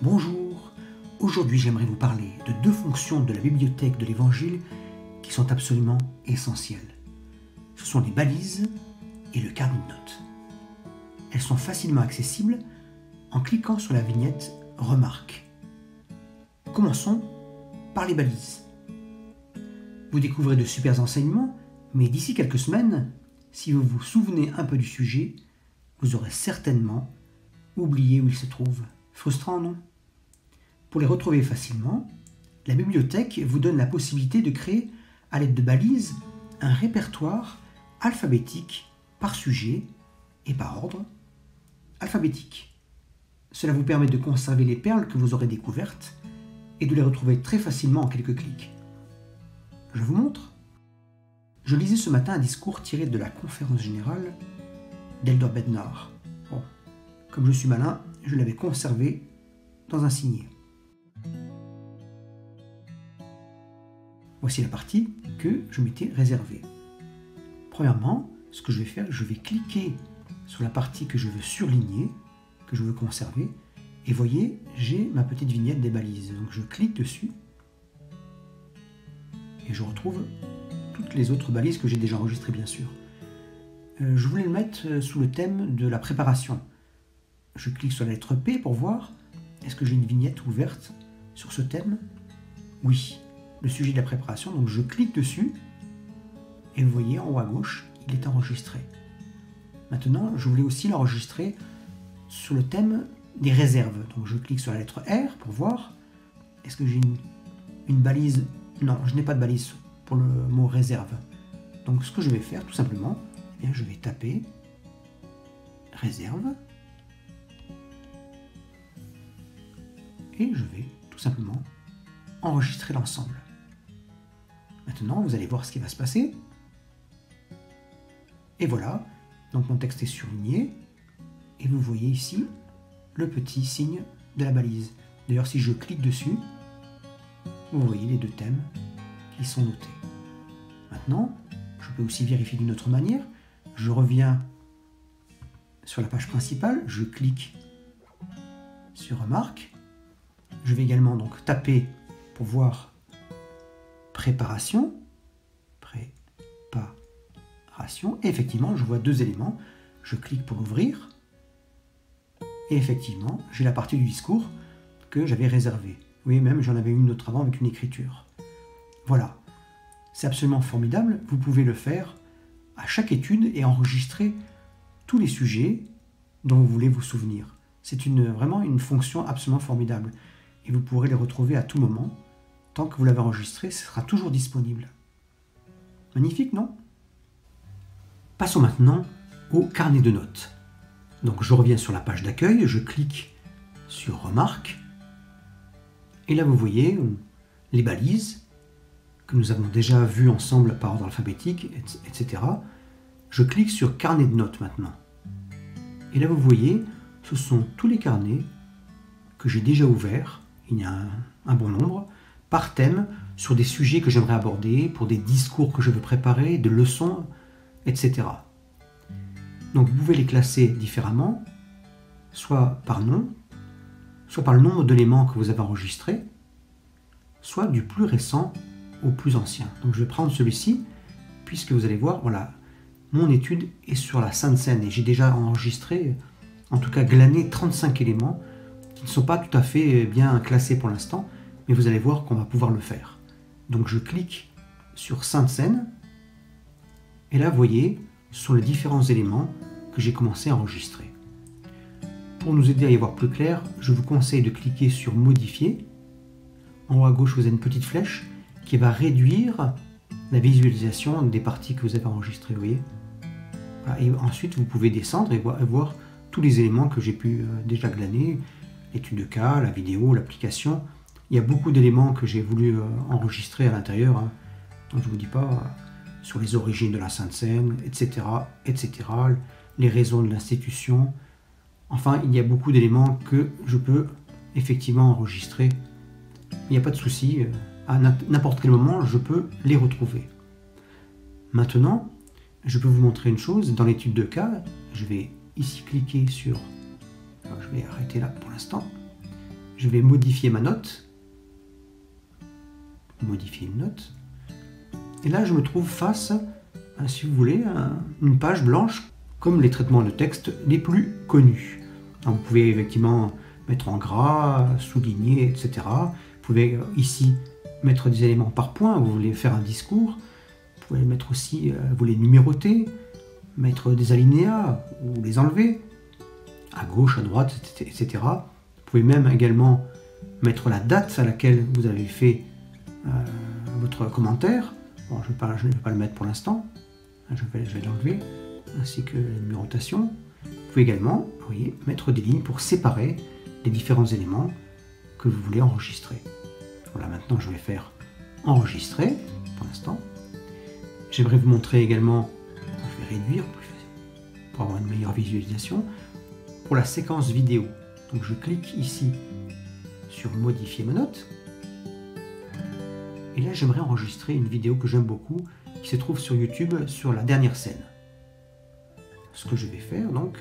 Bonjour, aujourd'hui j'aimerais vous parler de deux fonctions de la bibliothèque de l'Évangile qui sont absolument essentielles. Ce sont les balises et le carnet de notes. Elles sont facilement accessibles en cliquant sur la vignette « Remarques ». Commençons par les balises. Vous découvrez de super enseignements, mais d'ici quelques semaines, si vous vous souvenez un peu du sujet, vous aurez certainement oublié où ils se trouvent. Frustrant, non? Pour les retrouver facilement, la bibliothèque vous donne la possibilité de créer, à l'aide de balises, un répertoire alphabétique par sujet et par ordre alphabétique. Cela vous permet de conserver les perles que vous aurez découvertes et de les retrouver très facilement en quelques clics. Je vous montre. Je lisais ce matin un discours tiré de la conférence générale d'Eldor Bednar. Bon, comme je suis malin, je l'avais conservé dans un signet. Voici la partie que je m'étais réservée. Premièrement, ce que je vais faire, je vais cliquer sur la partie que je veux surligner, que je veux conserver, et voyez, j'ai ma petite vignette des balises. Donc je clique dessus, et je retrouve toutes les autres balises que j'ai déjà enregistrées, bien sûr. Je voulais le mettre sous le thème de la préparation. Je clique sur la lettre P pour voir, est-ce que j'ai une vignette ouverte sur ce thème? Oui, le sujet de la préparation, donc je clique dessus, et vous voyez en haut à gauche, il est enregistré. Maintenant, je voulais aussi l'enregistrer sur le thème des réserves. Donc je clique sur la lettre R pour voir, est-ce que j'ai une balise? Non, je n'ai pas de balise pour le mot réserve. Donc ce que je vais faire, tout simplement, eh bien, je vais taper réserve, et je vais tout simplement enregistrer l'ensemble. Maintenant, vous allez voir ce qui va se passer. Et voilà, donc mon texte est surligné, et vous voyez ici le petit signe de la balise. D'ailleurs, si je clique dessus, vous voyez les deux thèmes qui sont notés. Maintenant, je peux aussi vérifier d'une autre manière. Je reviens sur la page principale, je clique sur Remarques. Je vais également donc taper pour voir préparation, et effectivement, je vois deux éléments. Je clique pour l'ouvrir, et effectivement, j'ai la partie du discours que j'avais réservée. Oui, même j'en avais une autre avant avec une écriture. Voilà, c'est absolument formidable. Vous pouvez le faire à chaque étude et enregistrer tous les sujets dont vous voulez vous souvenir. C'est vraiment une fonction absolument formidable. Et vous pourrez les retrouver à tout moment. Tant que vous l'avez enregistré, ce sera toujours disponible. Magnifique, non? Passons maintenant au carnet de notes. Donc je reviens sur la page d'accueil, je clique sur Remarques. Et là, vous voyez les balises que nous avons déjà vues ensemble par ordre alphabétique, etc. Je clique sur carnet de notes maintenant. Et là, vous voyez, ce sont tous les carnets que j'ai déjà ouverts. Il y en a un bon nombre, par thème, sur des sujets que j'aimerais aborder, pour des discours que je veux préparer, des leçons, etc. Donc vous pouvez les classer différemment, soit par nom, soit par le nombre d'éléments que vous avez enregistrés, soit du plus récent au plus ancien. Donc je vais prendre celui-ci, puisque vous allez voir, voilà, mon étude est sur la Sainte Seine, et j'ai déjà enregistré, en tout cas glané 35 éléments, qui ne sont pas tout à fait bien classés pour l'instant, mais vous allez voir qu'on va pouvoir le faire. Donc je clique sur Sainte Seine, et là vous voyez, ce sont les différents éléments que j'ai commencé à enregistrer. Pour nous aider à y voir plus clair, je vous conseille de cliquer sur Modifier. En haut à gauche, vous avez une petite flèche qui va réduire la visualisation des parties que vous avez enregistrées. Vous voyez, voilà. Et ensuite, vous pouvez descendre et voir tous les éléments que j'ai pu déjà glaner, l'étude de cas, la vidéo, l'application. Il y a beaucoup d'éléments que j'ai voulu enregistrer à l'intérieur. Hein. Donc je ne vous dis pas sur les origines de la Sainte Seine, etc., etc., les raisons de l'institution. Enfin, il y a beaucoup d'éléments que je peux effectivement enregistrer. Il n'y a pas de souci, à n'importe quel moment, je peux les retrouver. Maintenant, je peux vous montrer une chose. Dans l'étude de cas, je vais ici cliquer sur... Alors, je vais arrêter là pour l'instant. je vais modifier ma note. Modifier une note. Et là, je me trouve face, si vous voulez, à une page blanche, comme les traitements de texte les plus connus. Alors, vous pouvez effectivement mettre en gras, souligner, etc. Vous pouvez ici mettre des éléments par point, vous voulez faire un discours. Vous pouvez mettre aussi, vous les numéroter, mettre des alinéas ou les enlever, à gauche, à droite, etc. Vous pouvez même également mettre la date à laquelle vous avez fait votre commentaire. Bon, je ne vais pas le mettre pour l'instant, je vais l'enlever, ainsi que la numérotation. Vous pouvez également, vous voyez, mettre des lignes pour séparer les différents éléments que vous voulez enregistrer. Voilà, maintenant je vais faire enregistrer pour l'instant. J'aimerais vous montrer également, je vais réduire pour avoir une meilleure visualisation, pour la séquence vidéo. Donc je clique ici sur modifier ma note. Et là j'aimerais enregistrer une vidéo que j'aime beaucoup, qui se trouve sur YouTube sur la dernière scène. Ce que je vais faire donc,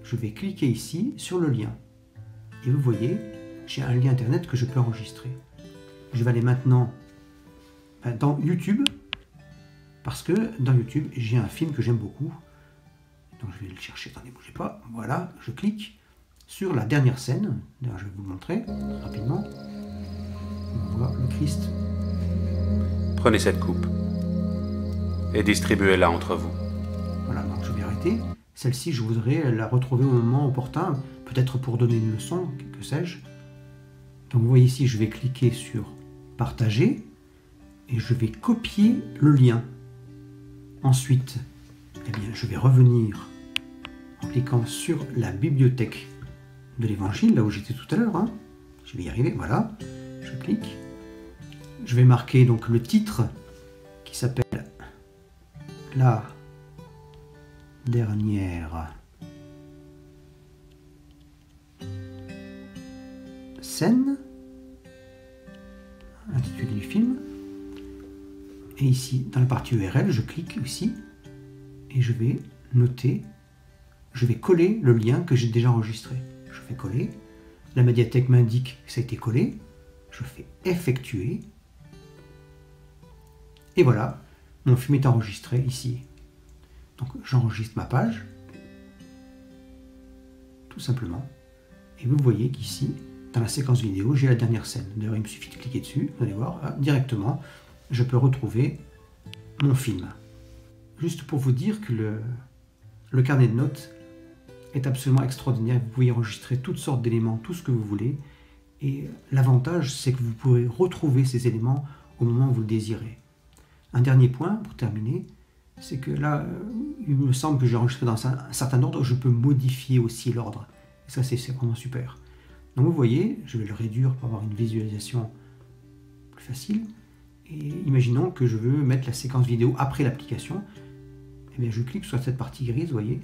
je vais cliquer ici sur le lien. Et vous voyez, j'ai un lien internet que je peux enregistrer. Je vais aller maintenant dans YouTube, parce que dans YouTube, j'ai un film que j'aime beaucoup. Donc je vais le chercher, attendez, bougez pas. Voilà, je clique sur la dernière scène. D'ailleurs, je vais vous le montrer rapidement. On voit le Christ. Prenez cette coupe et distribuez-la entre vous. Voilà, donc je vais arrêter. Celle-ci, je voudrais la retrouver au moment opportun, peut-être pour donner une leçon, que sais-je. Donc vous voyez ici, je vais cliquer sur partager et je vais copier le lien. Ensuite, eh bien, je vais revenir en cliquant sur la bibliothèque de l'évangile, là où j'étais tout à l'heure. Hein. Je vais y arriver, voilà. Je clique. Je vais marquer donc le titre qui s'appelle La dernière scène, intitulé du film. Et ici, dans la partie URL, je clique ici et je vais noter, je vais coller le lien que j'ai déjà enregistré. Je fais coller, la médiathèque m'indique que ça a été collé, je fais effectuer, et voilà, mon film est enregistré ici. Donc j'enregistre ma page, tout simplement, et vous voyez qu'ici, dans la séquence vidéo, j'ai la dernière scène. D'ailleurs, il me suffit de cliquer dessus, vous allez voir, directement, je peux retrouver mon film. Juste pour vous dire que le carnet de notes est absolument extraordinaire. Vous pouvez enregistrer toutes sortes d'éléments, tout ce que vous voulez. Et l'avantage, c'est que vous pourrez retrouver ces éléments au moment où vous le désirez. Un dernier point, pour terminer, c'est que là, il me semble que j'ai enregistré dans un certain ordre. Je peux modifier aussi l'ordre. Et ça, c'est vraiment super. Donc vous voyez, je vais le réduire pour avoir une visualisation plus facile. Et imaginons que je veux mettre la séquence vidéo après l'application. Eh bien, je clique sur cette partie grise, vous voyez,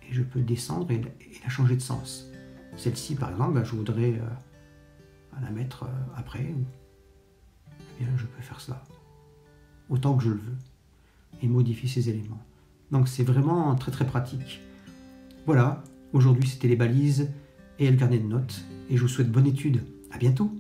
et je peux descendre et la changer de sens. Celle-ci, par exemple, je voudrais la mettre après. Eh bien, je peux faire cela, autant que je le veux, et modifier ces éléments. Donc, c'est vraiment très très pratique. Voilà, aujourd'hui, c'était les balises et le carnet de notes, et je vous souhaite bonne étude. À bientôt.